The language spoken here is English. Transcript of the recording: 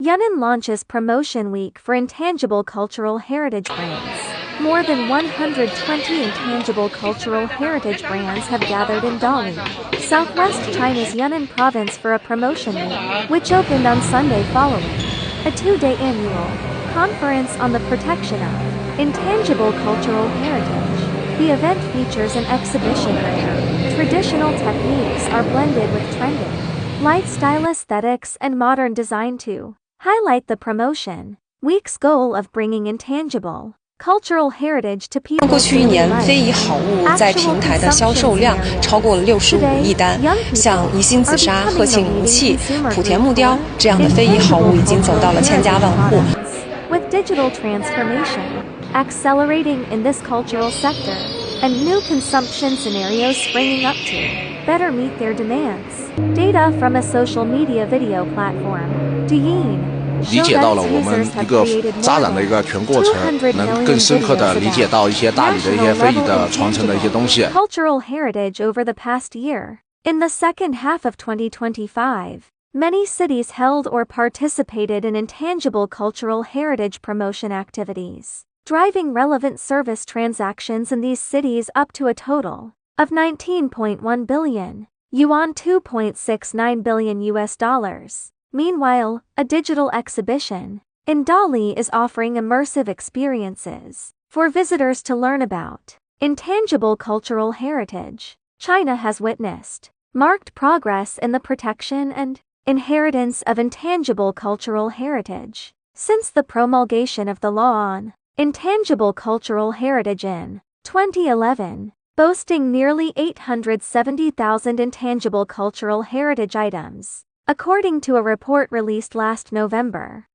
Yunnan launches Promotion Week for intangible cultural heritage brands. More than 120 intangible cultural heritage brands have gathered in Dali, southwest China's Yunnan province for a promotion week, which opened on Sunday following a two-day annual conference on the protection of intangible cultural heritage. The event features an exhibition where traditional techniques are blended with trending lifestyle aesthetics and modern design to highlight the promotion week's goal of bringing intangible cultural heritage to people. 过去1年，非遗好物在平台的销售量超过了65亿单。像宜兴紫砂、鹤庆银器、莆田木雕这样的非遗好物已经走到了千家万户。With digital transformation accelerating in this cultural sector, and new consumption scenarios springing up to better meet their demands. Data from a social media video platform, Dali, 理解到了我们一个发展的一个全过程，能更深刻地理解到一些大理的一些非遗的传承的一些东西。Cultural heritage over the past year. In the second half of 2025, many cities held or participated in intangible cultural heritage promotion activities, driving relevant service transactions in these cities up to a total of 19.1 billion yuan, $2.69 billion US dollars. Meanwhile, a digital exhibition in Dali is offering immersive experiences for visitors to learn about intangible cultural heritage. China has witnessed marked progress in the protection and inheritance of intangible cultural heritage since the promulgation of the law on intangible cultural heritage in 2011, boasting nearly 870,000 intangible cultural heritage items, according to a report released last November.